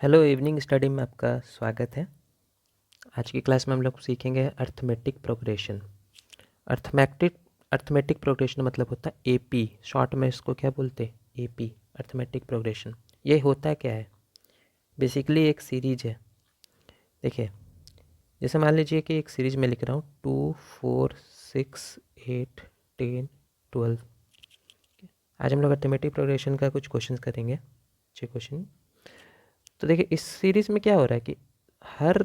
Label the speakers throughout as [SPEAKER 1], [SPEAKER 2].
[SPEAKER 1] Hello, evening study में आपका स्वागत है। आज की क्लास में हम लोग सीखेंगे अर्थमेटिक प्रोग्रेशन। अर्थमेटिक प्रोग्रेशन मतलब होता है एपी। शॉर्ट में इसको क्या बोलते हैं? AP, arithmetic progression. ये होता क्या है? बेसिकली एक सीरीज है। देखिए, जैसे मान लीजिए कि एक सीरीज में लिख रहा हूँ 2, 4, 6, 8, 10, 12। आज हम लोग अर्थमेटिक प्रोग्रेशन का कुछ क्वेश्चन करेंगे, अच्छे क्वेश्चन। तो देखिए, इस सीरीज में क्या हो रहा है कि हर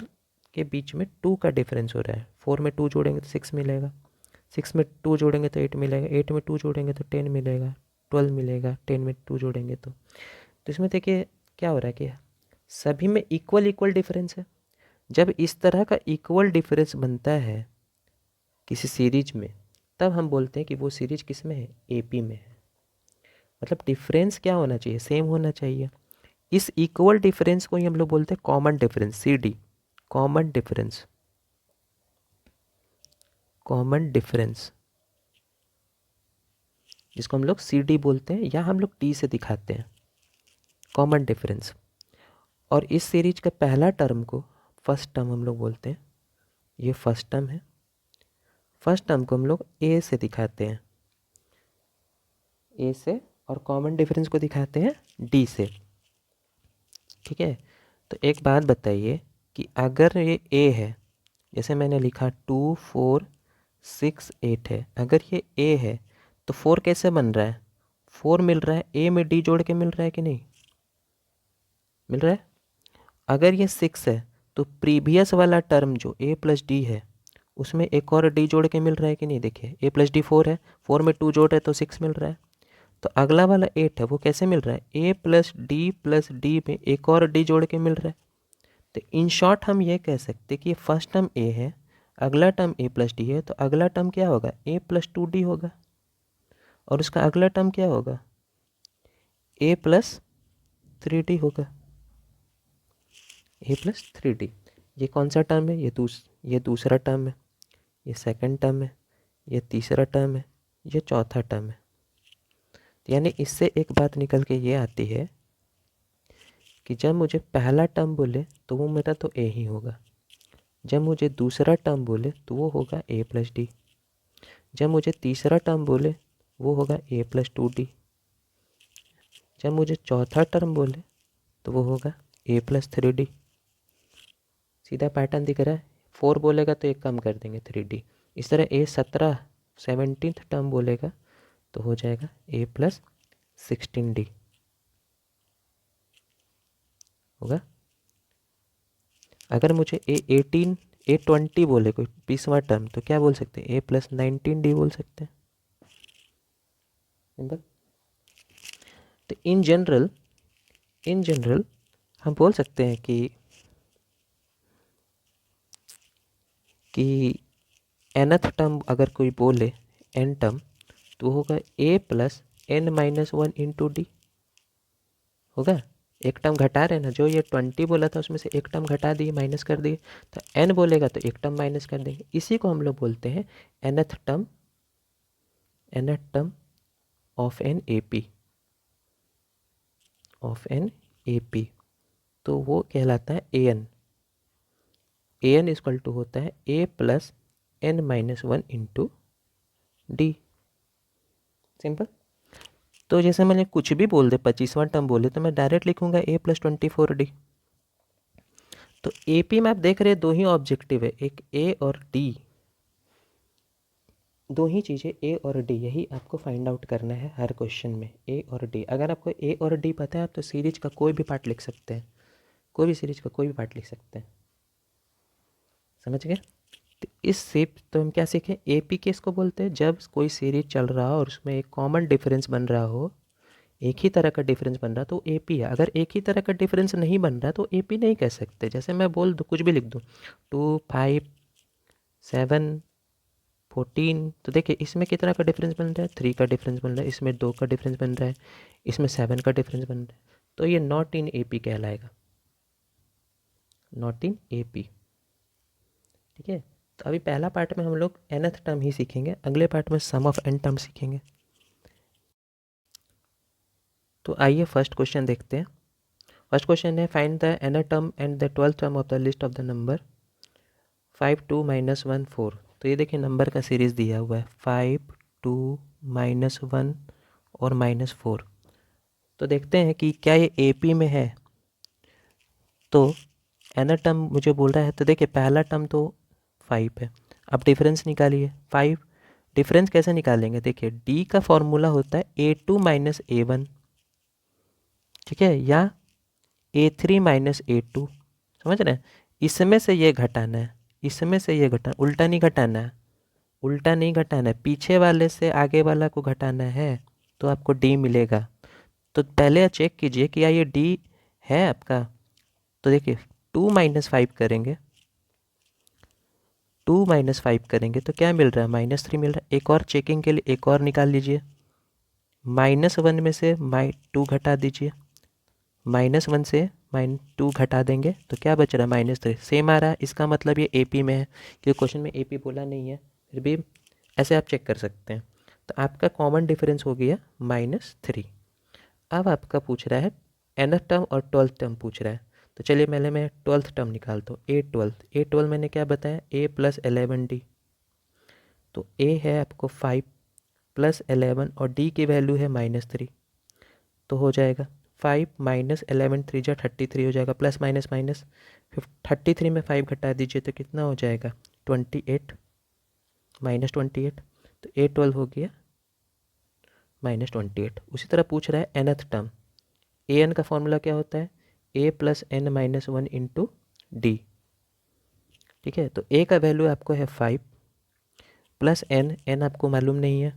[SPEAKER 1] के बीच में 2 का डिफरेंस हो रहा है। 4 में 2 जोड़ेंगे तो 6 मिलेगा, 6 में 2 जोड़ेंगे तो 8 मिलेगा, 8 में 2 जोड़ेंगे तो 10 मिलेगा, 12 मिलेगा, 10 में 2 जोड़ेंगे तो इसमें देखिए क्या हो रहा है कि सभी में इक्वल इक्वल डिफरेंस है। जब इस तरह का इक्वल डिफरेंस बनता है किसी सीरीज में, तब हम बोलते हैं कि वो सीरीज किस में है? एपी में है। मतलब डिफरेंस क्या होना चाहिए? सेम होना चाहिए। इस इक्वल डिफरेंस को ही हम लोग बोलते हैं common difference, CD. Common difference, common difference, जिसको हम लोग सीडी बोलते हैं या हम लोग टी से दिखाते हैं, कॉमन डिफरेंस। और इस सीरीज का पहला टर्म को फर्स्ट टर्म हम लोग बोलते हैं। ये फर्स्ट टर्म है। फर्स्ट टर्म को हम लोग ए से दिखाते हैं, ए से, और कॉमन डिफरेंस को दिखाते हैं डी से। ठीक है। तो एक बात बताइए कि अगर ये ए है, जैसे मैंने लिखा 2, 4, 6, 8 है, अगर ये ए है तो 4 कैसे बन रहा है? 4 मिल रहा है, ए में डी जोड़ के मिल रहा है कि नहीं? मिल रहा है। अगर ये 6 है तो प्रीवियस वाला टर्म जो ए प्लस डी है, उसमें एक और डी जोड़ के मिल रहा है कि नहीं? देखिए, ए प्लस डी 4 है, 4 में 2 जोड़ रहे तो 6 मिल रहा है। तो अगला वाला 8 है, वो कैसे मिल रहा है? ए प्लस डी में एक और डी जोड़ के मिल रहा है। तो इन शॉर्ट हम ये कह सकते हैं कि ये फर्स्ट टर्म ए है, अगला टर्म ए प्लस डी है, तो अगला टर्म क्या होगा? ए प्लस 2 डी होगा। और उसका अगला टर्म क्या होगा? ए प्लस 3 डी होगा। ए प्लस 3 डी। ये कौन सा टर्म है? ये दूसरा टर्म है, ये सेकंड टर्म है, ये तीसरा टर्म है, ये चौथा टर्म है। तो यानी इससे एक बात निकल के ये आती है कि जब मुझे पहला टर्म बोले तो वो मेरा तो ए ही होगा, जब मुझे दूसरा टर्म बोले तो वो होगा ए प्लस डी, जब मुझे तीसरा टर्म बोले वो होगा ए प्लस 2 डी, जब मुझे चौथा टर्म बोले तो वो होगा ए प्लस 3 डी। सीधा पैटर्न दिख रहा है। 4 बोलेगा तो एक कम कर देंगे 3 डी। इस तरह ए 17th टर्म बोलेगा तो हो जाएगा ए प्लस 16 डी होगा। अगर मुझे A20 बोले कोई 20वां टर्म, तो क्या बोल सकते हैं? ए प्लस 19 डी बोल सकते हैं। सिंपल। तो इन जनरल हम बोल सकते हैं कि nth टर्म अगर कोई बोले, n टर्म, तो होगा a प्लस n-1 × d होगा। एक टर्म घटा रहे ना, जो ये 20 बोला था उसमें से एक टर्म घटा दिए, माइनस कर दिए, तो n बोलेगा तो एक टर्म माइनस कर देंगे। इसी को हम लोग बोलते हैं nth term of an AP। तो वो कहलाता है an इक्वल टू होता है a plus n-1 × d। Simple. तो जैसे मैंने कुछ भी बोल दे, 25वां टर्म बोले, तो मैं डायरेक्ट लिखूंगा a प्लस 24d। तो AP में आप देख रहे हैं दो ही ऑब्जेक्टिव है, एक a और d। दो ही चीज़ें a और d, यही आपको फाइंड आउट करना है हर क्वेश्चन में, a और d। अगर आपको a और d पता है, आप तो सीरीज का कोई भी पार्ट लिख सकते हैं, कोई भी सीरीज का कोई भी पार्ट लिख सकते हैं। समझ गए? तो इस सेप तो हम क्या सीखें? AP किसको बोलते हैं? जब कोई सीरीज चल रहा हो और उसमें एक कॉमन डिफरेंस बन रहा हो, एक ही तरह का डिफरेंस बन रहा तो AP है। अगर एक ही तरह का डिफरेंस नहीं बन रहा तो AP नहीं कह सकते। जैसे मैं बोल दूँ, कुछ भी लिख दूँ, 2, 5, 7, 14, तो देखिए इसमें कितना का डिफरेंस बन रहा है? 3 का डिफरेंस बन रहा है, इसमें 2 का डिफरेंस बन रहा है, इसमें 7 का डिफरेंस बन रहा है। तो ये नॉट इन AP कहलाएगा, नॉट इन AP। ठीक है। तो अभी पहला पार्ट में हम लोग nth टर्म ही सीखेंगे, अगले पार्ट में सम ऑफ n टर्म सीखेंगे। तो आइए फर्स्ट क्वेश्चन देखते हैं। फर्स्ट क्वेश्चन है find the nth term and the 12th term of the list of the number 5 2 -1 4। तो ये देखिए नंबर का सीरीज़ दिया हुआ है 5 2 -1 और -4। तो देखते हैं कि क्या ये AP में है। तो nth टर्म मुझे बोल रहा है, तो देखिए पहला टर्म तो 5 है। अब डिफरेंस निकालिए 5। डिफरेंस कैसे निकालेंगे, देखिए D का फॉर्मूला होता है A2 - A1, ठीक है, या A3 - A2। समझ रहे हैं, इसमें से ये घटाना है, इसमें से ये घटाना, उल्टा नहीं घटाना है, उल्टा नहीं घटाना है, पीछे वाले से आगे वाला को घटाना है तो आपको D मिलेगा। तो पहले चेक कीजिए कि क्या ये D है आपका। तो देखिए 2 - 5 करेंगे, 2 - 5 करेंगे तो क्या मिल रहा है, -3 मिल रहा है। एक और चेकिंग के लिए एक और निकाल लीजिए, -1 में से -2 घटा दीजिए, -1 से -2 घटा देंगे तो क्या बच रहा है, -3। सेम आ रहा है, इसका मतलब ये AP में है, क्योंकि क्वेश्चन में AP बोला नहीं है, फिर भी ऐसे आप चेक कर सकते हैं। तो आपका कॉमन डिफरेंस हो गया -3। अब आपका पूछ रहा है nth टर्म और 12th टर्म पूछ रहा है। तो चलिए पहले मैं 12th टर्म निकालता हूँ। A12 मैंने क्या बताया, A + 11D। तो A है आपको 5 + 11 और D की वैल्यू है -3। तो हो जाएगा 5 - 11 3 जा 33 हो जाएगा, प्लस माइनस माइनस, फिर 33 में 5 घटा दीजिए तो कितना हो जाएगा, 28 -28। तो A12 हो गया -28। उसी तरह पूछ रहा है nth टर्म। an का फॉर्मूला क्या होता है, A + n - 1 × D। ठीक है, तो A का वैल्यू आपको है 5 प्लस n आपको मालूम नहीं है,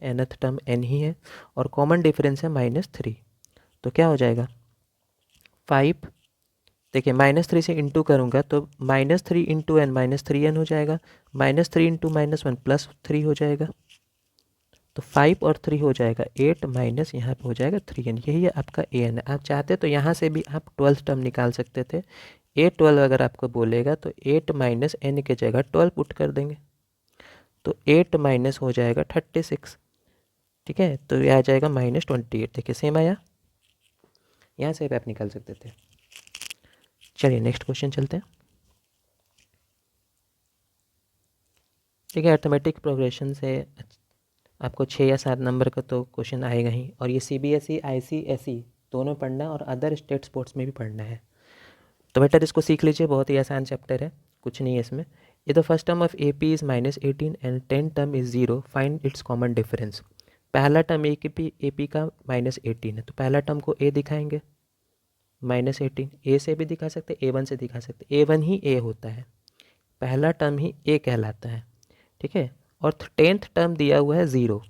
[SPEAKER 1] nth टर्म n ही है, और कॉमन डिफरेंस है -3। तो क्या हो जाएगा 5, देखिए -3 से इंटू करूँगा तो -3 × n -3n हो जाएगा, -3 × -1 +3 हो जाएगा। तो 5 और 3 हो जाएगा 8 माइनस यहाँ पे हो जाएगा 3n। यही है आपका an है। आप चाहते तो यहाँ से भी आप 12th टर्म निकाल सकते थे। A12 अगर आपको बोलेगा तो 8 माइनस n के जगह 12 पुट कर देंगे, तो 8 माइनस हो जाएगा 36। ठीक है, तो ये आ जाएगा -28। देखिए सेम आया, यहाँ से भी आप निकाल सकते थे। चलिए नेक्स्ट क्वेश्चन चलते हैं। ठीक है, अर्थमेटिक प्रोग्रेशन से आपको 6 या 7 नंबर का तो क्वेश्चन आएगा ही, और ये CBSE ICSE दोनों पढ़ना है और अदर स्टेट स्पोर्ट्स में भी पढ़ना है। तो बेटर इसको सीख लीजिए, बहुत ही आसान चैप्टर है, कुछ नहीं है इसमें। ये the first term of AP is -18 and 10 term is 0, find its common difference. पहला टर्म AP का -18 है, तो पहला टर्म को A दिखाएंगे -18, A से भी दिखा सकते, A1 से दिखा सकते, A1 ही A होता है, पहला टर्म ही A कहलाता है। ठीक है, और 10th टर्म दिया हुआ है 0,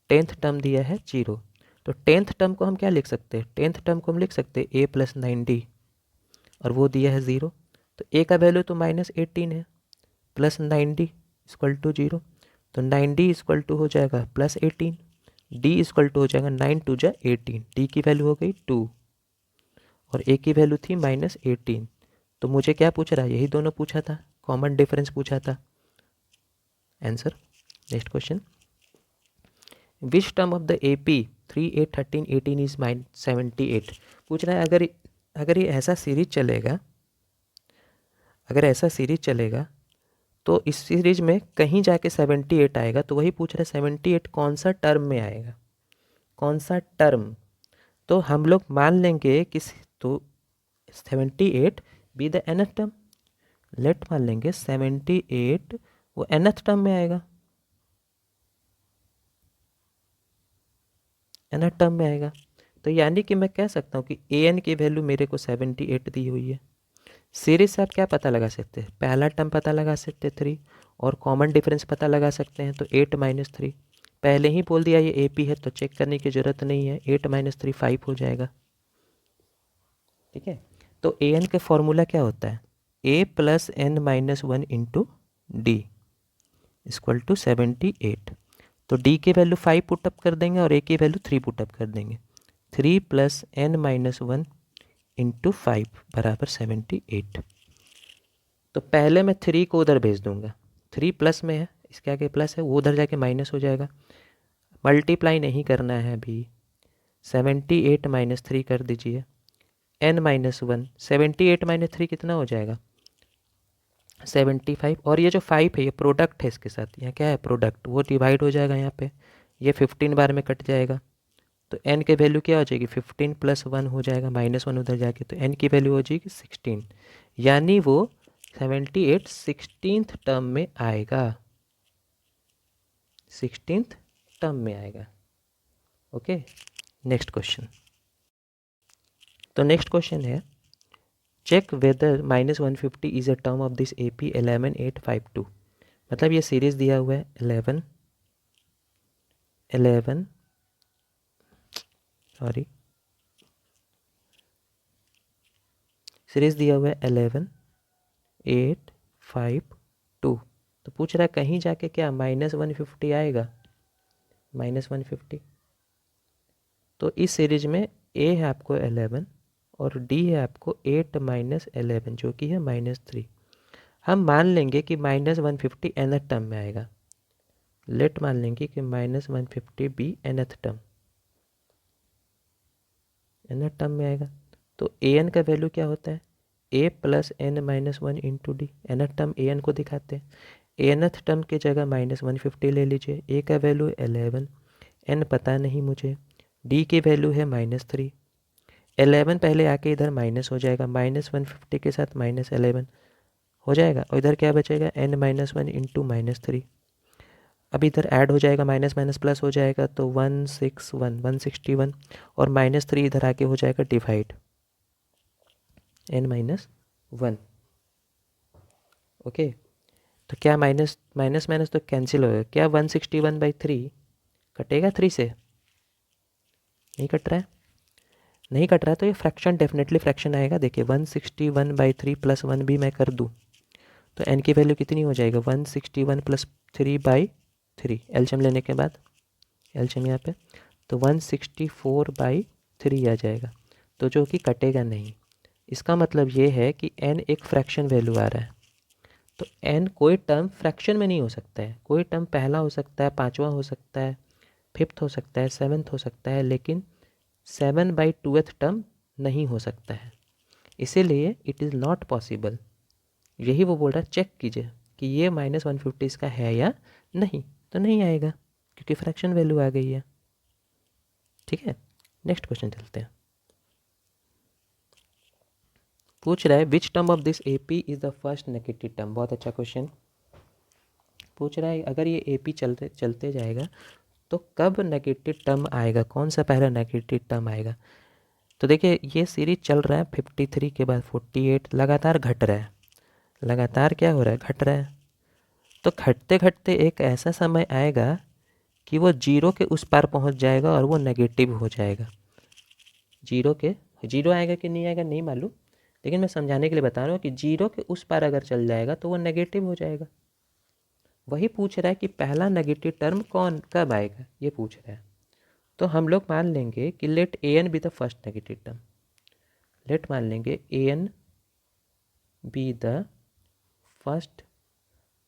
[SPEAKER 1] 10th टर्म दिया है 0, तो 10th टर्म को हम क्या लिख सकते हैं, 10th टर्म को हम लिख सकते हैं A + 9D, और वो दिया है 0। तो A का वैल्यू तो -18 है, प्लस 9D = 0, तो 9D = हो जाएगा +18, D = हो जाएगा 9 2 जा 18, D की वैल्यू हो गई 2 और A की वैल्यू थी -18। तो मुझे क्या पूछ रहा है, यही दोनों पूछा था, कॉमन डिफरेंस पूछा था। Answer next question, which term of the AP 3 8 13 18 is -78। पूछ रहा है अगर ये ऐसा सीरीज चलेगा, अगर ऐसा सीरीज चलेगा तो इस सीरीज में कहीं जाके 78 आएगा, तो वही पूछ रहा है 78 कौन सा टर्म में आएगा, कौन सा टर्म। तो हम लोग मान लेंगे कि तो 78 be the nth term, let मान लेंगे 78 वो nth टर्म में आएगा, nth टर्म में आएगा। तो यानी कि मैं कह सकता हूँ कि an की वैल्यू मेरे को 78 दी हुई है। सीरीज से आप क्या पता लगा सकते हैं, पहला टर्म पता लगा सकते हैं 3, और कॉमन डिफरेंस पता लगा सकते हैं, तो 8 - 3 पहले ही बोल दिया ये AP है, तो चेक करने की ज़रूरत नहीं है, 8 - 3 5 हो जाएगा। ठीक है, तो an का फॉर्मूला क्या होता है, A + n - 1 × D = 78। तो D की वैल्यू 5 पुटअप कर देंगे और A की वैल्यू 3 पुटअप कर देंगे, 3 + n - 1 × 5 = 78। तो पहले मैं 3 को उधर भेज दूंगा, 3 प्लस में है, इसके आगे प्लस है, वो उधर जाके माइनस हो जाएगा, मल्टीप्लाई नहीं करना है अभी। 78 - 3 कर दीजिए, n माइनस 1, 78 माइनस 3 कितना हो जाएगा 75। और ये जो 5 है ये प्रोडक्ट है इसके साथ, यहाँ क्या है प्रोडक्ट, वो डिवाइड हो जाएगा यहाँ पे, ये 15 बार में कट जाएगा। तो n की वैल्यू क्या हो जाएगी 15 प्लस 1 हो जाएगा, -1 उधर जाके, तो n की वैल्यू हो जाएगी 16, यानी वो 78 16th टर्म में आएगा, 16th टर्म में आएगा। Okay, next question. तो नेक्स्ट क्वेश्चन है check whether -150 is a term of this AP 11852। मतलब ये सीरीज दिया हुआ है 11 सॉरी सीरीज दिया हुआ है 11852। तो पूछ रहा है कहीं जाके क्या -150 आएगा, -150। तो इस सीरीज में A है आपको 11 और D है आपको 8 माइनस 11 जो कि है -3। हम मान लेंगे कि -150 nth टर्म में आएगा, लेट मान लेंगे कि -150 भी nth टर्म में आएगा। तो an का वैल्यू क्या होता है a plus n minus 1 into D, nth term an को दिखाते हैं। nth टर्म की जगह -150 ले लीजिए, a का वैल्यू 11, n पता नहीं मुझे, d की वैल्यू है -3, 11 पहले आके इधर माइनस हो जाएगा, -150 के साथ -11 हो जाएगा, और इधर क्या बचेगा n माइनस 1 इंटू -3। अब इधर ऐड हो जाएगा, माइनस माइनस प्लस हो जाएगा, तो 161 और -3 इधर आके हो जाएगा डिवाइड n-1। ओके, तो क्या माइनस माइनस माइनस तो कैंसिल होगा, क्या 161/3 कटेगा 3 से, नहीं कट रहा है, नहीं कट रहा है, तो ये फ्रैक्शन डेफिनेटली फ्रैक्शन आएगा। देखिए 161/3 प्लस 1 भी मैं कर दूँ तो n की वैल्यू कितनी हो जाएगा 161 प्लस 3/3, एलसीएम लेने के बाद एलसीएम यहाँ पे, तो 164/3 आ जाएगा, तो जो कि कटेगा नहीं। इसका मतलब ये है कि n एक फ्रैक्शन वैल्यू आ रहा है। तो n कोई टर्म फ्रैक्शन में नहीं हो सकता है, कोई टर्म पहला हो सकता है, पाँचवा हो सकता है, फिफ्थ हो सकता है, सेवन्थ हो सकता है, लेकिन 7/2th टर्म नहीं हो सकता है, इसीलिए इट इज़ नॉट पॉसिबल। यही वो बोल रहा है चेक कीजिए कि ये -150 इसका है या नहीं, तो नहीं आएगा क्योंकि फ्रैक्शन वैल्यू आ गई है। ठीक है, नेक्स्ट क्वेश्चन चलते हैं। पूछ रहा है which term of this AP is the first negative term. बहुत अच्छा क्वेश्चन पूछ रहा है, अगर ये AP चलते चलते जाएगा तो कब नेगेटिव टर्म आएगा, कौन सा पहला नेगेटिव टर्म आएगा। तो देखिए ये सीरीज चल रहा है 53 के बाद 48, लगातार घट रहा है, लगातार क्या हो रहा है घट रहा है। तो घटते घटते एक ऐसा समय आएगा कि वो जीरो के उस पार पहुंच जाएगा और वो नेगेटिव हो जाएगा। जीरो आएगा कि नहीं आएगा नहीं मालूम, लेकिन मैं समझाने के लिए बता रहा हूँ कि जीरो के उस पार अगर चल जाएगा तो वो नेगेटिव हो जाएगा। वही पूछ रहा है कि पहला नेगेटिव टर्म कब आएगा, ये पूछ रहा है। तो हम लोग मान लेंगे कि let an be the first negative term, let मान लेंगे an be the first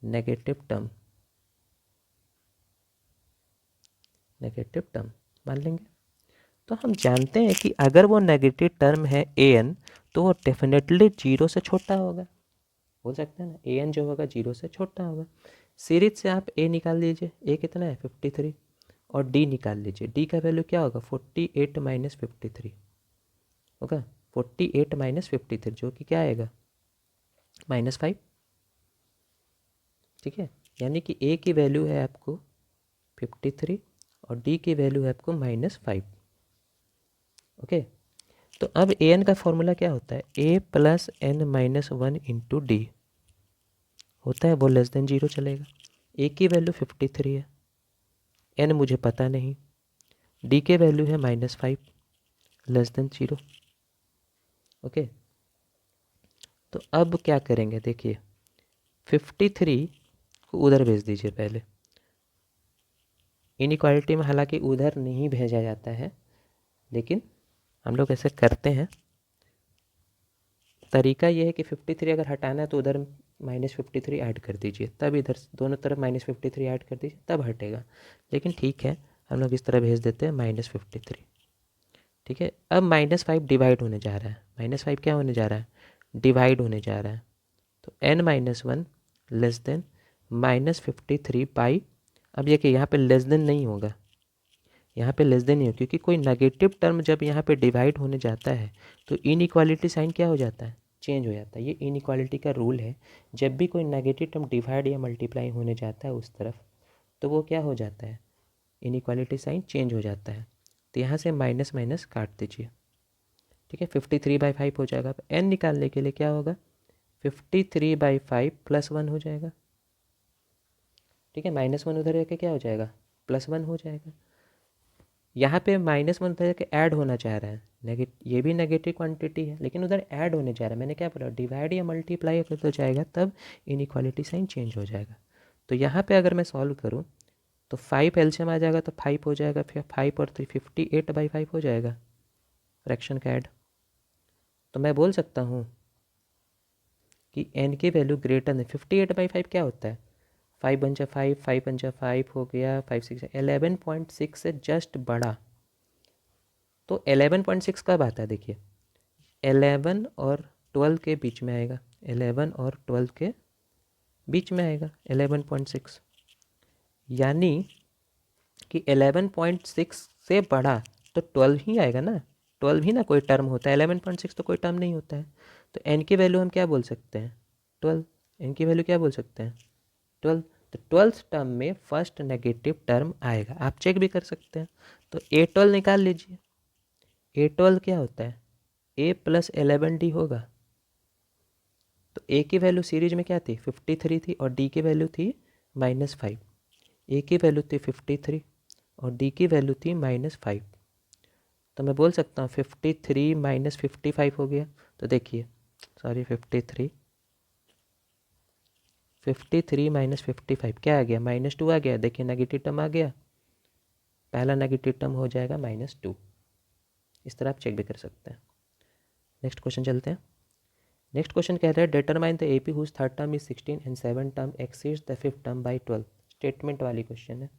[SPEAKER 1] negative term, मान लेंगे। तो हम जानते हैं कि अगर वो नेगेटिव टर्म है an तो वो डेफिनेटली जीरो से छोटा होगा, बोल सकते हैं ना an जो होगा जीरो से छोटा होगा। सीरीज से आप a निकाल लीजिए, a कितना है 53, और d निकाल लीजिए, d का वैल्यू क्या होगा 48 माइनस 53 होगा, 48 माइनस 53 जो कि क्या आएगा -5। ठीक है, यानी कि a की वैल्यू है आपको 53 और d की वैल्यू है आपको -5। ओके, तो अब an का फॉर्मूला क्या होता है a plus n minus 1 into D होता है, वो लेस देन जीरो चलेगा। a की वैल्यू 53 है, n मुझे पता नहीं, d के वैल्यू है -5 लेस देन जीरो। ओके, तो अब क्या करेंगे देखिए 53 को उधर भेज दीजिए पहले, इनइक्वालिटी में हालांकि उधर नहीं भेजा जाता है, लेकिन हम लोग ऐसे करते हैं। तरीका ये है कि 53 अगर हटाना है तो उधर -53 ऐड कर दीजिए, तब इधर दोनों तरफ -53 ऐड कर दीजिए तब हटेगा, लेकिन ठीक है हम लोग इस तरह भेज देते हैं -53। ठीक है, अब -5 डिवाइड होने जा रहा है, -5 क्या होने जा रहा है, डिवाइड होने जा रहा है। तो n-1 लेस देन -53/, अब ये कि यहाँ पे लेस देन नहीं होगा, यहाँ पे लेस देन नहीं होगा, क्योंकि कोई नेगेटिव टर्म जब यहाँ पे डिवाइड होने जाता है तो इनइक्वालिटी साइन क्या हो जाता है, चेंज हो जाता है। ये इनइक्वालिटी का रूल है, जब भी कोई नेगेटिव टर्म डिवाइड या मल्टीप्लाई होने जाता है उस तरफ, तो वो क्या हो जाता है, इनइक्वालिटी साइन चेंज हो जाता है। तो यहाँ से माइनस माइनस काट दीजिए, ठीक है। 53/5 हो जाएगा। अब n निकालने के लिए क्या होगा, 53/5 +1 हो जाएगा, ठीक है। -1 उधर जाके क्या हो जाएगा, +1 हो जाएगा। यहाँ पे -1 उधर जाके ऐड होना चाह रहा है, ये भी नेगेटिव क्वांटिटी है लेकिन उधर ऐड होने जा रहा है। मैंने क्या बोला, डिवाइड या मल्टीप्लाई अगर तो जाएगा तब इनइक्वालिटी साइन चेंज हो जाएगा। तो यहाँ पे अगर मैं सॉल्व करूँ तो 5 एलसीएम आ जाएगा तो 5 हो जाएगा, फिर 5 और 3 58/5 हो जाएगा फ्रैक्शन का ऐड। तो मैं बोल सकता हूँ कि n की वैल्यू ग्रेटर देन 58/5 क्या होता है, 5 पंजा 5, 5 पंजा 5 हो गया, 5 6 11.6 से जस्ट बड़ा। तो 11.6 कब आता है, देखिए 11 और 12 के बीच में आएगा, 11 और 12 के बीच में आएगा 11.6, यानी कि 11.6 से बड़ा तो 12 ही आएगा ना, 12 ही ना कोई टर्म होता है, 11.6 तो कोई टर्म नहीं होता है। तो n की वैल्यू हम क्या बोल सकते हैं, 12। n की वैल्यू क्या बोल सकते हैं, 12। तो 12th टर्म में फर्स्ट नेगेटिव टर्म आएगा, आप चेक भी कर सकते हैं। तो a12 निकाल लीजिए, a12 क्या होता है, a + 11d होगा। तो a की वैल्यू सीरीज में क्या थी, 53 थी, और d की वैल्यू थी -5। a की वैल्यू थी 53 और d की वैल्यू थी -5। तो मैं बोल सकता हूँ 53 - 55 हो गया। तो देखिए, सॉरी 53 - 55 क्या आ गया, -2 आ गया। देखिए नेगेटिव टर्म आ गया, पहला नेगेटिव टर्म हो जाएगा -2। इस तरह आप चेक भी कर सकते हैं। नेक्स्ट क्वेश्चन चलते हैं। नेक्स्ट क्वेश्चन कह रहा है determine the AP whose third term is 16 and 7 term exceeds the fifth term by 12। Statement वाली क्वेश्चन है।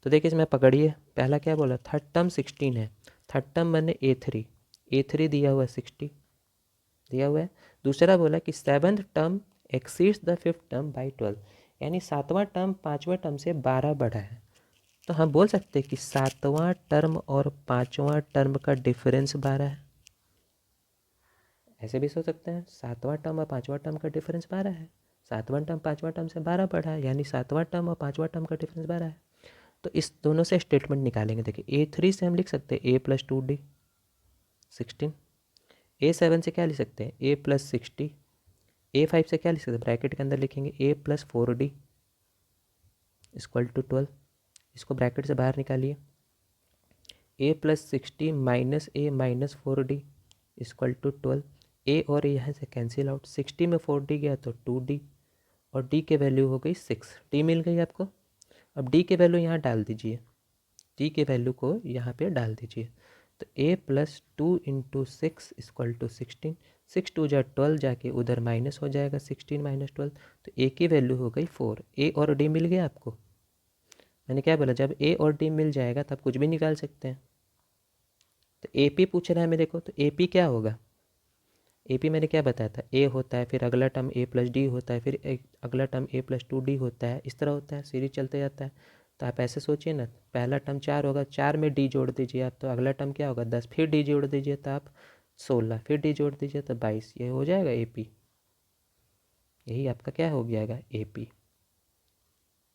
[SPEAKER 1] तो देखिए इसमें पकड़िए, पहला क्या बोला, थर्ड टर्म 16 है, थर्ड टर्म मैंने A3 दिया हुआ है 60 दिया हुआ है। दूसरा बोला कि seventh term exceeds the fifth term by 12, यानी सातवां टर्म पाँचवें टर्म से 12 बढ़ा है। तो हम बोल सकते हैं कि सातवां टर्म और पाँचवां टर्म का डिफरेंस 12 है। ऐसे भी सोच सकते हैं, सातवां टर्म और पाँचवां टर्म का डिफरेंस 12 है, सातवां टर्म पाँचवां टर्म से 12 बढ़ा है, यानी सातवां टर्म और पाँचवां टर्म का डिफरेंस 12 है। तो इस दोनों से स्टेटमेंट निकालेंगे। देखिए A3 से हम लिख सकते हैं A + 2D 16, A7 से क्या लिख सकते हैं A + 60, A5 से क्या लिख सकते हैं, ब्रैकेट के अंदर लिखेंगे A + 4D = 12। इसको ब्रैकेट से बाहर निकालिए, A + 60 - A - 4D = 12। A और A यहाँ से कैंसिल आउट, 60 में 4D गया तो 2D, और D की वैल्यू हो गई 6। D मिल गई आपको। अब D की वैल्यू यहाँ डाल दीजिए, D की वैल्यू को यहाँ पे डाल दीजिए। तो A + 2 × 6 = 16, 6 2 जा 12, जाके उधर माइनस हो जाएगा 16 - 12, तो A की वैल्यू हो गई 4। A और D मिल गया आपको। मैंने क्या बोला, जब A और D मिल जाएगा तब कुछ भी निकाल सकते हैं। तो AP पूछ रहा है मेरे को, तो AP क्या होगा, AP मैंने क्या बताया था, A होता है, फिर अगला टर्म A + D होता है, फिर एक अगला टर्म A + 2D होता है, इस तरह होता है, सीरीज चलते जाता है। तो आप ऐसे सोचिए ना, पहला टर्म 4 होगा, 4 में D जोड़ दीजिए आप, तो अगला टर्म क्या होगा 10, फिर D जोड़ दीजिए तो आप 16, फिर D जोड़ दीजिए तो 22, ये हो जाएगा AP। यही आपका क्या हो जाएगा, AP।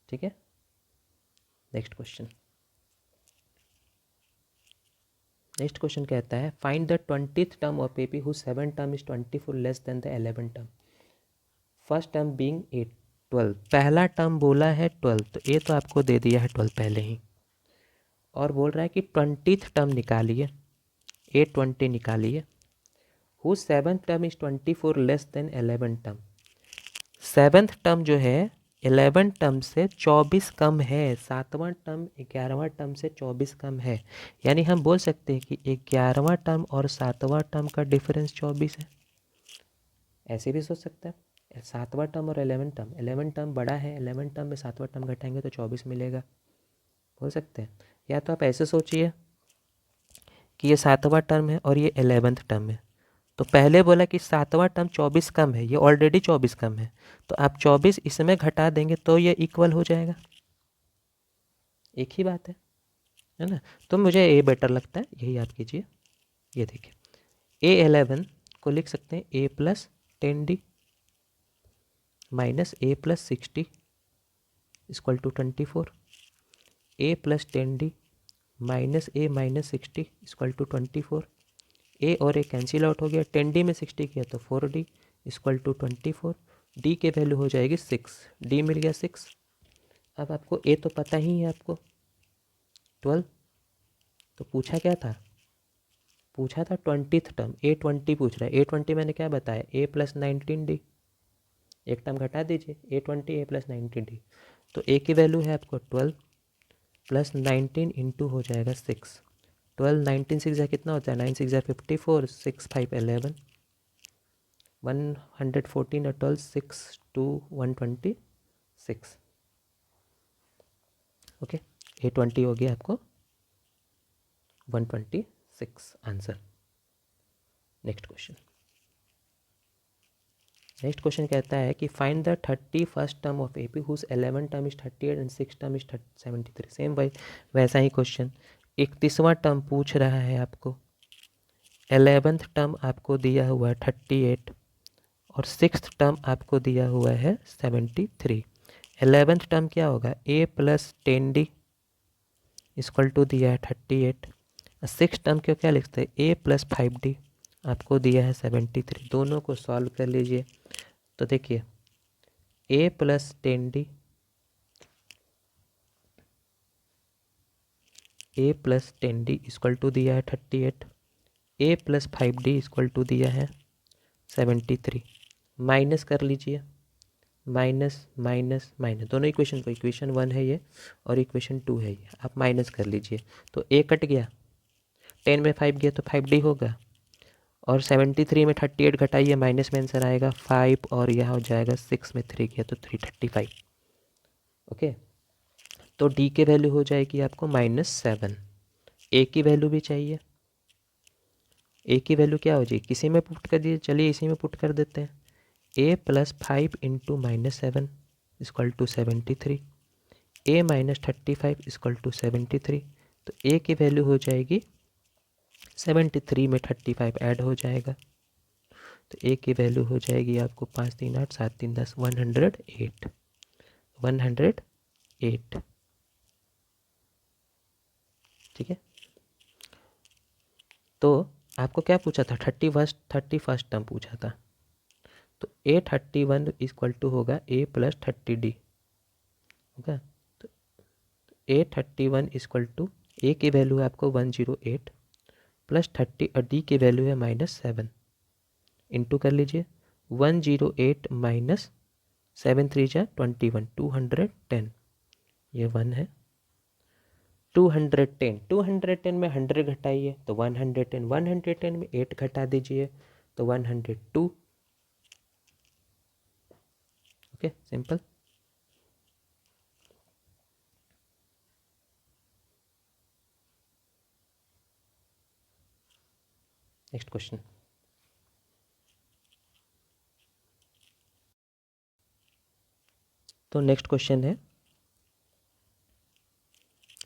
[SPEAKER 1] ठीक है। नेक्स्ट क्वेश्चन, नेक्स्ट क्वेश्चन कहता है find the 20th term of AP whose 7th term is 24 less than the 11th term, first term being 8 12। पहला टर्म बोला है 12, तो ये तो आपको दे दिया है 12 पहले ही, और बोल रहा है कि 20th टर्म निकालिए, A20 निकालिए, whose 7th term is 24 less than 11th term. 7th term जो है 11th टर्म से 24 कम है, सातवां टर्म 11वां टर्म से 24 कम है, यानी हम बोल सकते हैं कि 11वां टर्म और सातवां टर्म का डिफरेंस 24 है। ऐसे भी सोच सकते हैं, सातवां टर्म और 11th टर्म बड़ा है, 11th टर्म में सातवां टर्म घटाएंगे तो 24 मिलेगा, बोल सकते हैं। या तो आप ऐसे सोचिए कि ये सातवां टर्म है और ये 11th टर्म है, तो पहले बोला कि 7वां टर्म 24 कम है, ये ऑलरेडी 24 कम है, तो आप 24 इसमें घटा देंगे तो ये इक्वल हो जाएगा। एक ही बात है ना। तो मुझे ए बेटर लगता है, यही आप कीजिए। ये देखिए A11 को लिख सकते हैं A plus 10D minus A plus 60 equal to 24, A plus 10D minus A minus 60 equal to 24, A और A कैंसिल आउट हो गया, 10D में 60 किया तो 4D इक्वल टू 24, D के वैल्यू हो जाएगी 6, D मिल गया 6। अब आपको A तो पता ही है आपको 12, तो पूछा क्या था, पूछा था 20th टर्म, A20 पूछ रहा है। A20 मैंने क्या बताया, A प्लस 19D, एक टर्म घटा दीजिए, A20 A प्लस 19D, तो A की वैल्यू है आपको 12 प्लस 19 इंटू हो जाएगा 6, 12 19 6 जा कितना होता है, 9 6 जा 54, 6 5 11, 114 और 12 6 2 126। ओके, A20 हो गया आपको 126 answer. Next question, next question कहता है कि find the 31st term of AP whose 11 term is 38 and 6 term is 73। Same वैसा ही क्वेश्चन, 31वां टर्म पूछ रहा है आपको, 11th टर्म आपको दिया हुआ है 38 और 6th टर्म आपको दिया हुआ है 73। 11th टर्म क्या होगा, A plus 10D equal to दिया है 38, 6th टर्म को क्या लिखते हैं, A प्लस 5D आपको दिया है 73। दोनों को सॉल्व कर लीजिए, तो देखिए A plus 10D, A plus 10D equal to दिया है 38, A plus 5D equal to दिया है 73। माइनस कर लीजिए, माइनस माइनस माइनस, दोनों इक्वेशन को, इक्वेशन 1 है ये और इक्वेशन 2 है ये, आप माइनस कर लीजिए तो A कट गया, 10 में 5 गया तो 5D होगा, और 73 में 38 घटाइए, माइनस में आंसर आएगा 5, और यहाँ हो जाएगा 6 में 3 गया तो 335। ओके, तो D की वैल्यू हो जाएगी आपको -7। A की वैल्यू भी चाहिए, A की वैल्यू क्या हो जाएगी, किसी में पुट कर दीजिए, चलिए इसी में पुट कर देते हैं। A plus 5 into -7 equal to 73, A minus 35 equal to 73, तो A की वैल्यू हो जाएगी 73 में 35 ऐड हो जाएगा, तो A की वैल्यू हो जाएगी आपको 5 3 8 7 3 10, 108, 108। ठीक है, तो आपको क्या पूछा था, 31st टर्म पूछा था, तो A31 इक्वल टू होगा A प्लस 30D होगा, तो A31 इक्वल टू A की वैल्यू है आपको 108 प्लस 30 और D की वैल्यू है -7, इंटू कर लीजिए, 108 माइनस 7 3 जा 21, 210, ये 1 है, 210, 210 में 100 घटाइए तो 110, 110 में 8 घटा दीजिए तो 102। Okay, simple. नेक्स्ट क्वेश्चन, तो नेक्स्ट क्वेश्चन है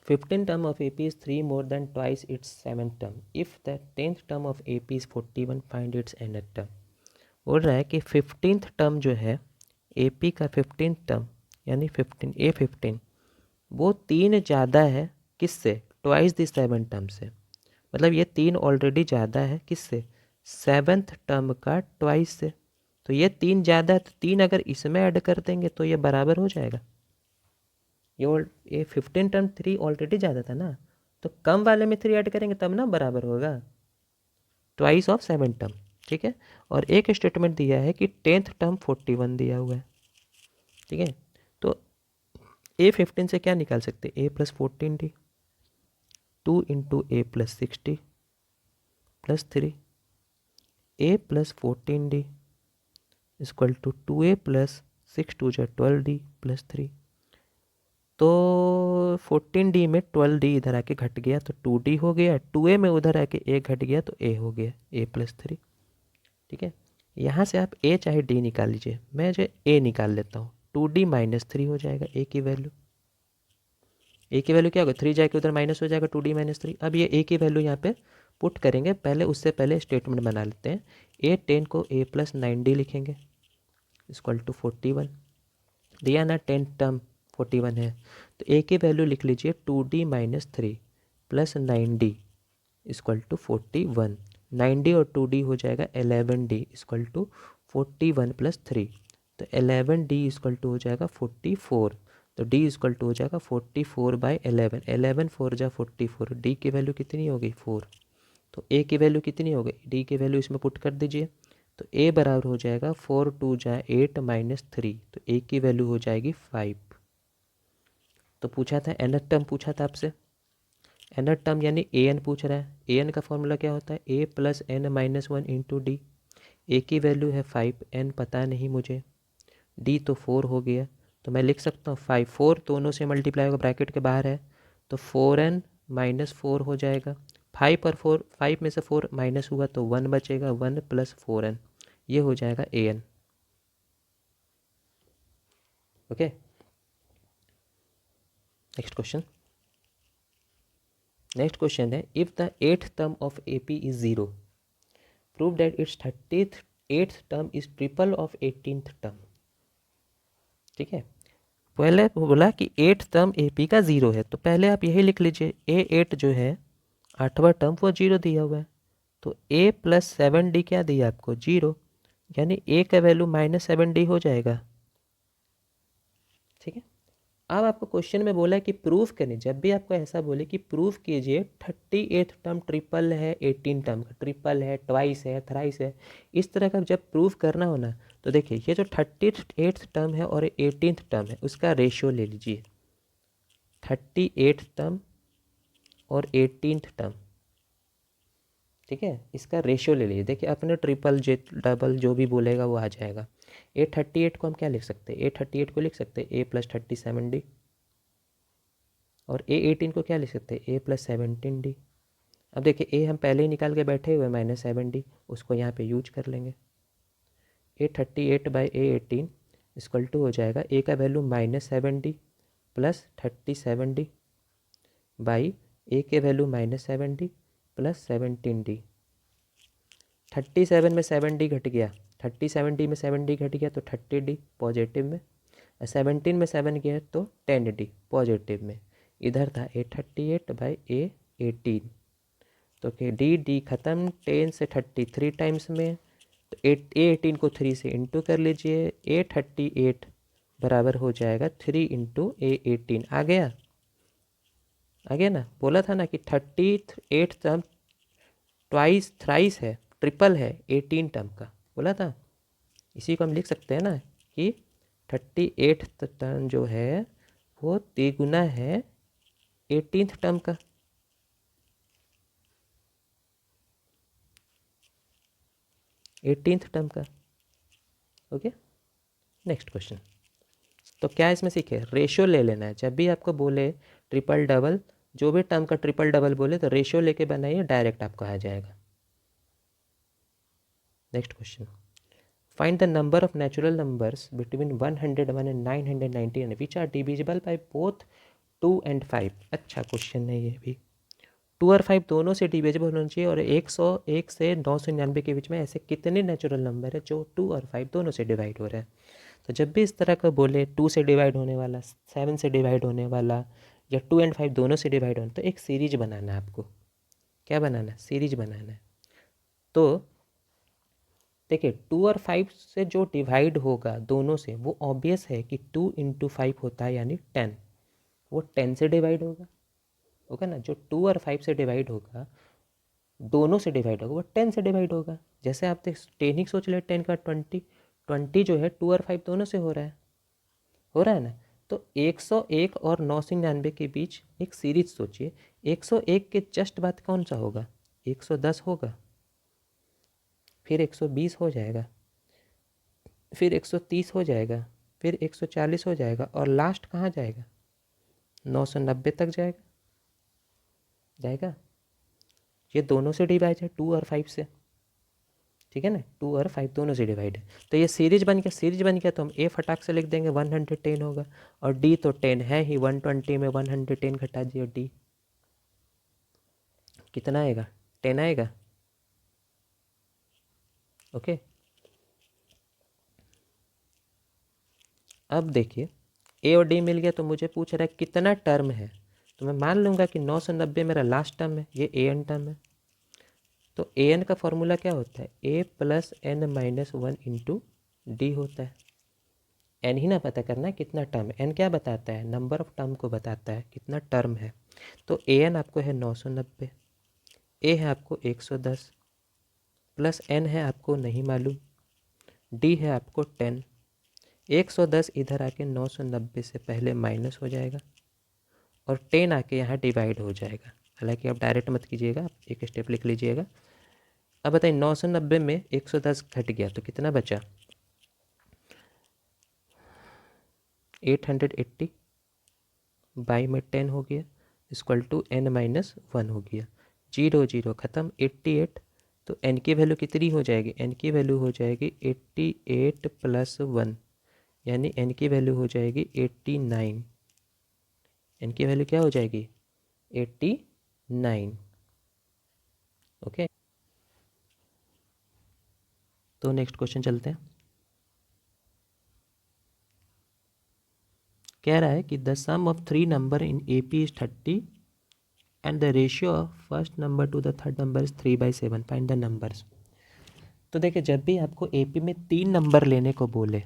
[SPEAKER 1] 15 term of AP is 3 more than twice its 7th term. If the 10th term of AP is 41, find its nth term. बोल रहा है कि 15th टर्म जो है AP का 15th टर्म यानी 15 A15 वो 3 ज़्यादा है किससे, ट्वाइस द 7th टर्म से, मतलब ये 3 ऑलरेडी ज़्यादा है किससे, 7th टर्म का ट्वाइस से, तो ये 3 ज़्यादा है, तो 3 अगर इसमें ऐड कर देंगे तो ये बराबर हो जाएगा। ये 15 टर्म 3 ऑलरेडी ज़्यादा था ना, तो कम वाले में 3 ऐड करेंगे तब ना बराबर होगा, ट्वाइस ऑफ 7 टर्म। ठीक है, और एक स्टेटमेंट दिया है कि 10th टर्म 41 दिया हुआ है। ठीक है, तो A15 से क्या निकाल सकते हैं, A plus 14D, 2 into A plus 60 plus 3, A plus 14D equal to 2A plus 6 2 जा 12D प्लस 3, तो 14D में 12D इधर आके घट गया तो 2D हो गया, 2A में उधर आके A घट गया तो A हो गया A प्लस 3। ठीक है, यहाँ से आप ए चाहे डी निकाल लीजिए, मैं जो ए निकाल लेता हूँ। 2D माइनस 3 हो जाएगा ए की वैल्यू। ए की वैल्यू क्या होगा, 3 जाके उधर माइनस हो जाएगा, 2D माइनस 3। अब ये ए की वैल्यू यहाँ पे पुट करेंगे, पहले उससे पहले स्टेटमेंट बना लेते हैं। ए 10 को ए प्लस 9D लिखेंगे इक्वल टू 41। दिया ना 10 टर्म 41 है, तो ए की वैल्यू लिख लीजिए 2D minus 3 plus 9D equal to 41। 9D और 2D हो जाएगा 11D इक्वल टू 41 प्लस 3, तो 11D इक्वल टू हो जाएगा 44। तो D इक्वल टू हो जाएगा 44/11। 11 4 जा 44, D की वैल्यू कितनी हो गई 4। तो A की वैल्यू कितनी हो गई, D की वैल्यू इसमें पुट कर दीजिए। तो A बराबर हो जाएगा 4 2 जा 8 माइनस 3, तो A की वैल्यू हो जाएगी 5। तो पूछा था nth टर्म पूछा था आपसे, nth टर्म यानी an पूछ रहा है। an का फॉर्मूला क्या होता है, a plus n minus 1 into D. A की वैल्यू है 5, n पता नहीं मुझे, d तो 4 हो गया। तो मैं लिख सकता हूँ 5 4 दोनों से मल्टीप्लाई होगा, ब्रैकेट के बाहर है, तो 4n माइनस 4 हो जाएगा। 5 और 4, 5 में से 4 माइनस हुआ तो 1 बचेगा, 1 प्लस 4n, ये हो जाएगा an। Okay, next question. Next question है, if the 8th term of AP is 0, prove that it's 38th term is triple of 18th term. ठीक है, पहले बोला कि 8th टर्म AP का 0 है, तो पहले आप यही लिख लीजिए, A8 जो है 8वां टर्म वो 0 दिया हुआ है, तो A प्लस 7D क्या दिया आपको 0, यानी A का वैल्यू माइनस 7D हो जाएगा। ठीक है, अब आपको क्वेश्चन में बोला है कि प्रूफ करें, जब भी आपको ऐसा बोले कि प्रूफ कीजिए 38th टर्म ट्रिपल है 18 टर्म का, ट्रिपल है, ट्वाइस है, थ्राइस है, इस तरह का जब प्रूफ करना हो ना, तो देखिए ये जो 38th टर्म है और 18th टर्म है उसका रेशियो ले लीजिए। 38th टर्म और 18th टर्म, ठीक है, इसका रेशियो ले लीजिए। देखिए अपने ट्रिपल जे डबल जो भी बोलेगा वो आ जाएगा। 38 को हम क्या लिख सकते हैं, 38 को लिख सकते हैं A प्लस 37D, और A18 को क्या लिख सकते हैं, A प्लस 17D। अब देखिए A हम पहले ही निकाल के बैठे हुए -7D, उसको यहाँ पे यूज कर लेंगे। A38/A18 इक्वल टू हो जाएगा A का value -7D plus 37D by A के वैल्यू -7D प्लस 17D। 37 में 7D घट गया, 37D में 7D घट गया तो 30D पॉजिटिव में, 17 में 7 गया तो 10D पॉजिटिव में। इधर था A38/A18, तो कि D ख़त्म, 10 से 33 टाइम्स में, तो A18 को 3 से इंटू कर लीजिए। A38 बराबर हो जाएगा 3 इंटू A18। आ गया ना, बोला था ना कि 38 टर्म ट्वाइस थ्राइस है, ट्रिपल है 18 टर्म का, बोला था। इसी को हम लिख सकते हैं ना कि 38 टर्म जो है वो तिगुना है 18th टर्म का। एटीनथ टर्म का। Okay, next question. तो क्या इसमें सीखे, रेशियो ले लेना है। जब भी आपको बोले ट्रिपल डबल, जो भी टर्म का ट्रिपल डबल बोले तो रेशियो लेके बनाइए, डायरेक्ट आपको आ जाएगा। Next question, find the number of natural numbers between 101 and 999 which are divisible by both 2 and 5। अच्छा क्वेश्चन है ये भी। 2 और 5 दोनों से डिविजिबल होना चाहिए, और 101 से 999 के बीच में ऐसे कितने नेचुरल नंबर है जो 2 और 5 दोनों से डिवाइड हो रहा है। तो जब भी इस तरह का बोले 2 से डिवाइड होने वाला, 7 से डिवाइड होने वाला, या 2 and 5 दोनों से डिवाइड होना, तो एक सीरीज बनाना है आपको। क्या बनाना है, सीरीज बनाना है। तो देखिए 2 और 5 से जो डिवाइड होगा दोनों से, वो ऑब्वियस है कि 2 इंटू 5 होता है यानी 10, वो 10 से डिवाइड होगा ना। जो 2 और 5 से डिवाइड होगा, दोनों से डिवाइड होगा, वो 10 से डिवाइड होगा। जैसे आप देख 10 ही सोच ले, 10 का 20 जो है 2 और 5 दोनों से हो रहा है ना। तो 101 और 999 के बीच एक सीरीज सोचिए। 101 के जस्ट बाद कौन सा होगा, 110 होगा, फिर 120 हो जाएगा, फिर 130 हो जाएगा, फिर 140 हो जाएगा, और लास्ट कहाँ जाएगा, 990 तक जाएगा। ये दोनों से डिवाइड है 2 और 5 से। ठीक है ना, 2 और 5 दोनों से डिवाइड है। तो ये सीरीज बन गया तो हम ए फटाक से लिख देंगे 110 होगा, और डी तो 10 है ही, 120 में 110 घटा दिए, डी कितना आएगा, 10 आएगा। ओके, अब देखिए ए और डी मिल गया, तो मुझे पूछ रहा है कितना टर्म है, तो मैं मान लूँगा कि 990 मेरा लास्ट टर्म है, ये ए एन टर्म है। तो ए एन का फॉर्मूला क्या होता है, A plus N minus 1 into D होता है। एन ही ना पता करना है कितना टर्म है, एन क्या बताता है, नंबर ऑफ टर्म को बताता है, कितना टर्म है। तो ए एन आपको है 990, ए है आपको 110, प्लस एन है आपको नहीं मालूम, डी है आपको 10। 110 इधर आके 990 से पहले माइनस हो जाएगा, और 10 आके यहाँ डिवाइड हो जाएगा। हालांकि आप डायरेक्ट मत कीजिएगा, आप एक स्टेप लिख लीजिएगा। अब बताइए 990 में 110 घट गया तो कितना बचा, 880 बाई में 10 हो गया, इक्वल टू n माइनस 1 हो गया, 0 0 ख़त्म, 88। तो n की वैल्यू कितनी हो जाएगी, n की वैल्यू हो जाएगी 88 प्लस 1, यानी n की वैल्यू हो जाएगी 89। n की वैल्यू क्या हो जाएगी, 89। ओके, तो नेक्स्ट क्वेश्चन चलते हैं। कह रहा है कि the sum of 3 number in A P is 30 and the ratio of first number to the third number is 3/7, find the numbers. तो देखिए, जब भी आपको ए पी में 3 नंबर लेने को बोले,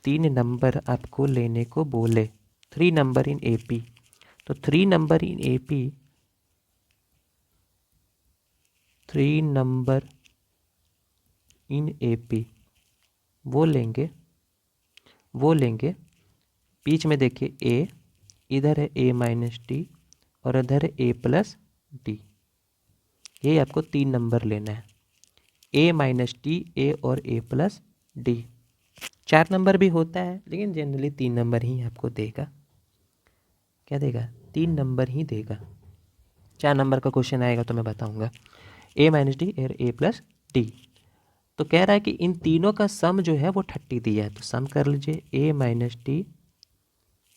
[SPEAKER 1] 3 नंबर आपको लेने को बोले, 3 नंबर इन ए पी, तो 3 number in A P, 3 number in A P वो लेंगे, बीच में देखिए ए, इधर है ए माइनस डी, और इधर है ए प्लस डी। ये आपको 3 नंबर लेना है, ए माइनस डी, ए और ए प्लस डी। 4 नंबर भी होता है, लेकिन जनरली 3 नंबर ही आपको देगा। क्या देगा, 3 नंबर ही देगा। 4 नंबर का क्वेश्चन आएगा तो मैं बताऊंगा। ए माइनस डी और ए प्लस डी। तो कह रहा है कि इन तीनों का सम जो है वो 30 दिया है, तो सम कर लीजिए, ए माइनस डी,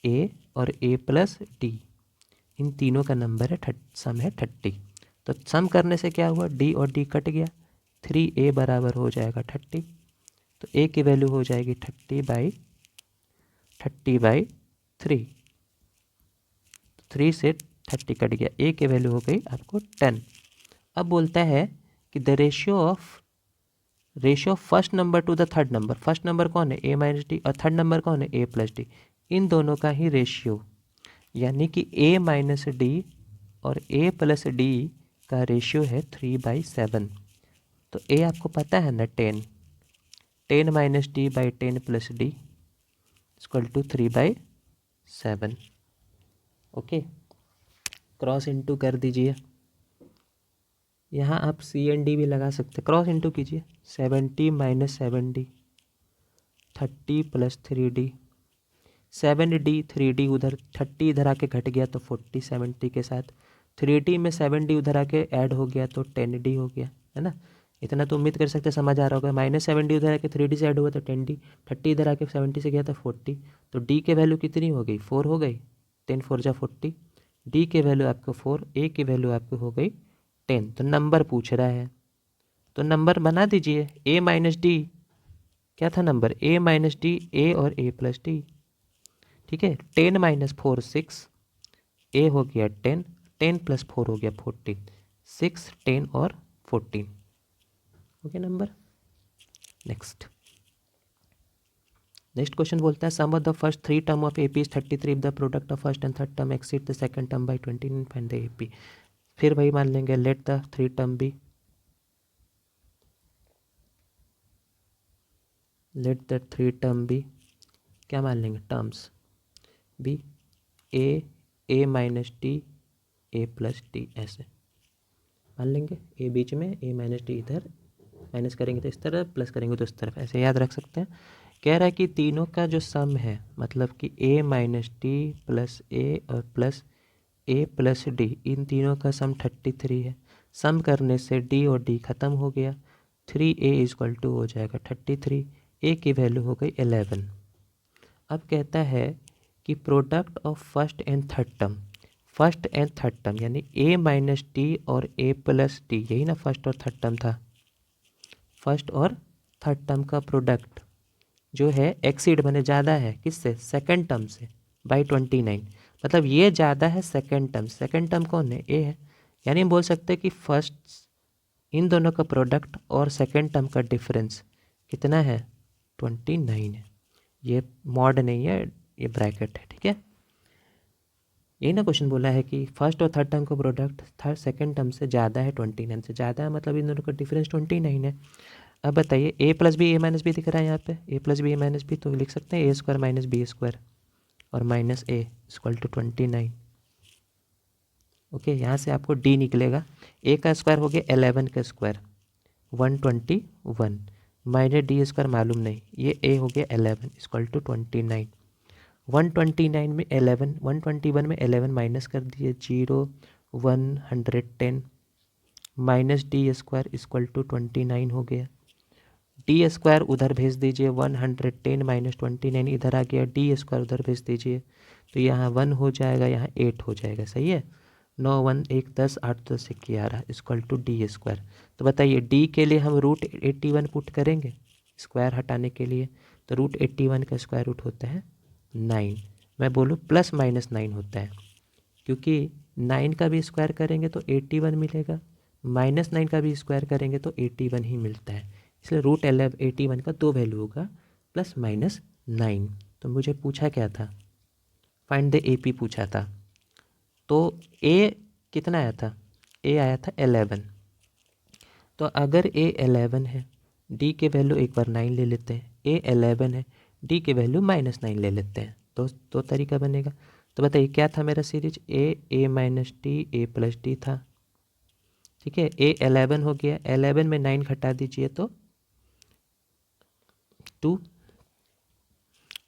[SPEAKER 1] ए और ए प्लस डी, इन तीनों का नंबर है सम है 30। तो सम करने से क्या हुआ, डी और डी कट गया, 3a बराबर हो जाएगा 30। तो a की वैल्यू हो जाएगी 30/3। 3 से 30 कट गया, a की वैल्यू हो गई आपको 10। अब बोलता है कि the ratio of first number to the third number, first number कौन है, a माइनस डी, और थर्ड नंबर कौन है, a प्लस डी, इन दोनों का ही रेशियो, यानी कि a माइनस डी और a प्लस डी का रेशियो है 3/7। तो a आपको पता है ना, 10 minus d by 10 plus d equal to 3/7। Okay, cross into कर दीजिए, यहाँ आप सी एन डी भी लगा सकते, क्रॉस इंटू कीजिए, 70 minus 7d, 30 plus 3d, 7d 3d उधर, 30 इधर आके घट गया तो 40 70 के साथ, 3d में 7d उधर आके ऐड हो गया तो 10d हो गया, है ना। इतना तो उम्मीद कर सकते समझ आ रहा होगा। माइनस 7d उधर आके 3d से ऐड हुआ तो 10d, 30 इधर आके 70 से गया तो 40, तो d के वैल्यू कितनी हो गई, 4 हो गई, 10 4 जा 40, d के वैल्यू आपको 4, a की वैल्यू आपको हो गई 10। तो नंबर पूछ रहा है, तो नंबर बना दीजिए, a माइनस डी क्या था number, a minus D, a और a प्लस डी, ठीक है। 10 माइनस 4 6, a हो गया 10, 10 प्लस 4 हो गया 14, 6 10 और 14, ओके नंबर। नेक्स्ट क्वेश्चन बोलता है sum of the first 3 term of AP is 33 if the product of first and third term exceed the second term by 20 and find the AP। फिर वही मान लेंगे, let the 3 term be, let the 3 term be, क्या मान लेंगे, terms be, A minus D, A plus D, ऐसे मान लेंगे। ए बीच में, ए माइनस डी इधर, माइनस करेंगे तो इस तरफ, प्लस करेंगे तो इस तरफ, ऐसे याद रख सकते हैं। कह रहा है कि तीनों का जो सम है, मतलब कि ए माइनस डी प्लस ए और प्लस ए प्लस डी, इन तीनों का सम 33 है। सम करने से डी और डी ख़त्म हो गया, 3a इक्वल टू हो जाएगा 33, a की वैल्यू हो गई 11। अब कहता है कि product of first and third term, first and third term यानी a माइनस टी और a प्लस टी, यही ना फर्स्ट और थर्ड टर्म था। फर्स्ट और थर्ड टर्म का प्रोडक्ट जो है एक्सीड बने ज़्यादा है किससे, सेकंड टर्म से, बाई 29। मतलब ये ज़्यादा है सेकंड टर्म, सेकंड टर्म कौन है, ए है। यानी हम बोल सकते हैं कि फर्स्ट इन दोनों का प्रोडक्ट और सेकंड टर्म का डिफरेंस कितना है, 29 है। ये मॉड नहीं है, ये ब्रैकेट है, ठीक है। यही ना क्वेश्चन बोला है कि फर्स्ट और थर्ड टर्म का प्रोडक्ट थर्ड सेकंड टर्म से ज़्यादा है, 29 से ज़्यादा है, मतलब इन दोनों का डिफरेंस 29 है। अब बताइए a plus b A minus b दिख रहा है यहाँ पे, a plus b A minus b, तो लिख सकते हैं a square minus b square और minus a equal to 29। Okay, यहाँ से आपको डी निकलेगा, ए का स्क्वायर हो गया 11 का स्क्वायर 121, माइनस डी स्क्वायर मालूम नहीं, ये ए हो गया 11 इक्वल टू 29। 129 में 11, 121 में 11 माइनस कर दिए 0, 110 minus d square equal to 29 हो गया। डी स्क्वायर उधर भेज दीजिए, 110 माइनस 29 इधर आ गया, डी स्क्वायर उधर भेज दीजिए, तो यहाँ 1 हो जाएगा, यहाँ 8 हो जाएगा, सही है। 9 1 1 10 8 10 11 इक्वल टू डी स्क्वायर। तो बताइए डी के लिए हम रूट 81 पुट करेंगे स्क्वायर हटाने के लिए, तो रूट 81 का स्क्वायर रूट होता है 9। मैं बोलूँ प्लस माइनस 9 होता है, क्योंकि 9 का भी स्क्वायर करेंगे तो 81 मिलेगा, माइनस 9 का भी स्क्वायर करेंगे तो 81 ही मिलता है। इसलिए रूट 81 का दो वैल्यू होगा, प्लस माइनस 9। तो मुझे पूछा क्या था, फाइंड द AP पूछा था, तो A कितना आया था, A आया था 11। तो अगर A 11 है, D के वैल्यू एक बार 9 ले लेते हैं, A 11 है, D के वैल्यू माइनस 9 ले लेते हैं, दो तरीका बनेगा। तो बताइए क्या था मेरा series, A minus T A plus T था, ठीक है। A 11 हो गया, 11 में 9 घटा दीजिए तो 2,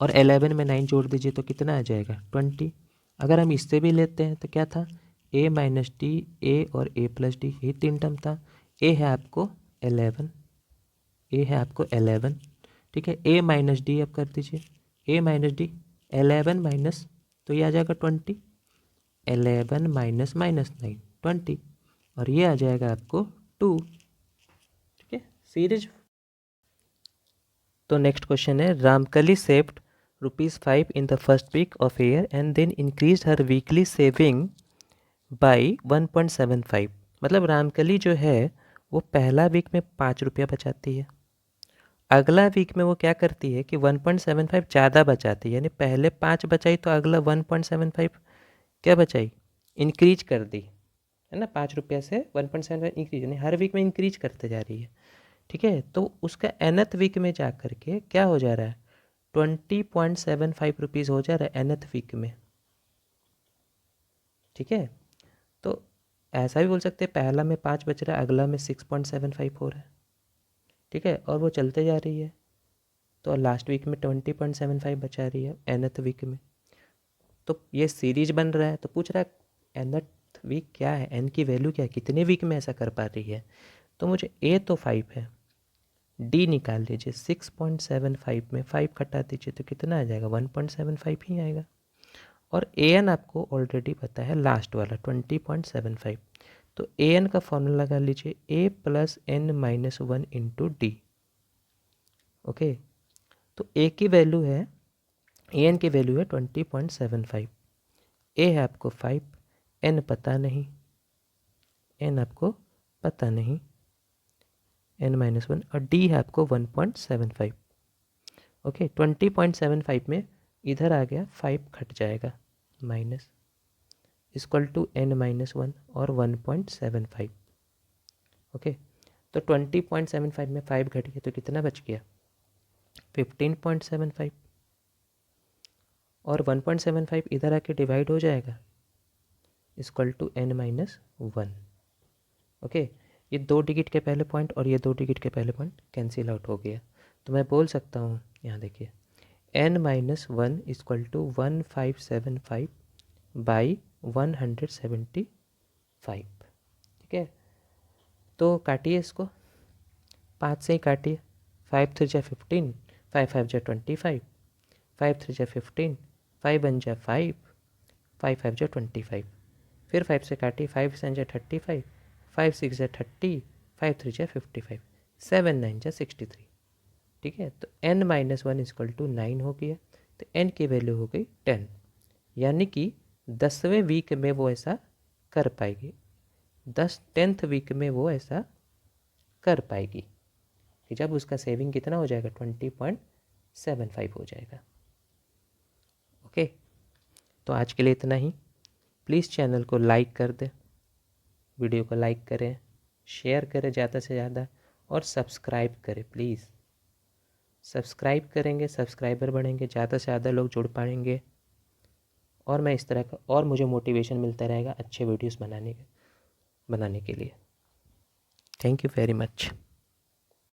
[SPEAKER 1] और 11 में 9 जोड़ दीजिए तो कितना आ जाएगा 20। अगर हम इससे भी लेते हैं तो क्या था, A माइनस टी A और A प्लस डी, ये तीन टर्म था। A है आपको 11, A है आपको 11, ठीक है। A माइनस डी अब कर दीजिए, A माइनस डी 11 माइनस, तो ये आ जाएगा 20, 11 माइनस माइनस 9 20, और ये आ जाएगा आपको 2, ठीक है सीरीज। तो नेक्स्ट क्वेश्चन है, Ramkali saved ₹5 in the first week of year and then increase her weekly saving by 1.75। मतलब रामकली जो है वो पहला वीक में 5 रुपया बचाती है, अगला वीक में वो क्या करती है कि 1.75 ज़्यादा बचाती है, यानी पहले 5 बचाई तो अगला 1.75 क्या बचाई, इंक्रीज कर दी, है ना। 5 रुपया से 1.75 इंक्रीज, यानी हर वीक में इंक्रीज करते जा रही है, ठीक है। तो उसका एनथ वीक में जा कर के क्या हो जा रहा है, 20.75 रुपीज़ हो जा रहा है एनथ वीक में, ठीक है। तो ऐसा भी बोल सकते हैं पहला में 5 बच रहा है, अगला में 6.75 हो रहा है, ठीक है, और वो चलते जा रही है, तो लास्ट वीक में 20.75 बचा रही है एनथ वीक में। तो ये सीरीज बन रहा है, तो पूछ रहा है एनथ वीक क्या है, एन की वैल्यू क्या है, कितने वीक में ऐसा कर पा रही है। तो मुझे ए तो 5 है, डी निकाल लीजिए, 6.75 में 5 घटा दीजिए तो कितना आ जाएगा, 1.75 ही आएगा। और ए एन आपको ऑलरेडी पता है लास्ट वाला 20.75, तो ए एन का फॉर्मूला लगा लीजिए, A plus N minus 1 into D. Okay, तो ए की वैल्यू है, ए एन की वैल्यू है 20.75, ए है आपको 5, एन पता नहीं, एन आपको पता नहीं, एन माइनस 1, और डी है आपको 1.75। ओके, 20.75 में इधर आ गया 5 घट जाएगा, minus equal to n minus 1 और 1.75। ओके, तो 20.75 में 5 घट गया तो कितना बच गया, 15.75, और 1.75 इधर आके डिवाइड हो जाएगा equal to n minus 1। Okay, ये 2 डिजिट के पहले पॉइंट और ये 2 डिजिट के पहले पॉइंट कैंसिल आउट हो गया, तो मैं बोल सकता हूँ, यहाँ देखिए n minus 1 equal to 1575 by 175, ठीक है। तो काटिए इसको, 5 से ही काटिए। 5 3 जा 15, 5 5 जा 25, 5 3 जा 15, 5 1 जा 5, 5 5 जा 25, फिर 5 से काटिए। 5 7 जा 35, 5 6 जा 30, 5 3 जा 55, 7 9 जा 63। ठीक है, तो n - 1 = 9 हो गया। तो n की वैल्यू हो गई 10, यानी कि 10वें वीक में वो ऐसा कर पाएगी, 10th वीक में वो ऐसा कर पाएगी कि जब उसका सेविंग कितना हो जाएगा, 20.75 हो जाएगा। ओके, तो आज के लिए इतना ही। प्लीज़ चैनल को लाइक कर दें, वीडियो को लाइक करें, शेयर करें ज़्यादा से ज़्यादा, और सब्सक्राइब करें प्लीज़। सब्सक्राइब करेंगे, सब्सक्राइबर बढ़ेंगे, ज़्यादा से ज़्यादा लोग जुड़ पाएंगे, और मैं इस तरह का और मुझे मोटिवेशन मिलता रहेगा अच्छे वीडियोस बनाने के लिए। Thank you very much.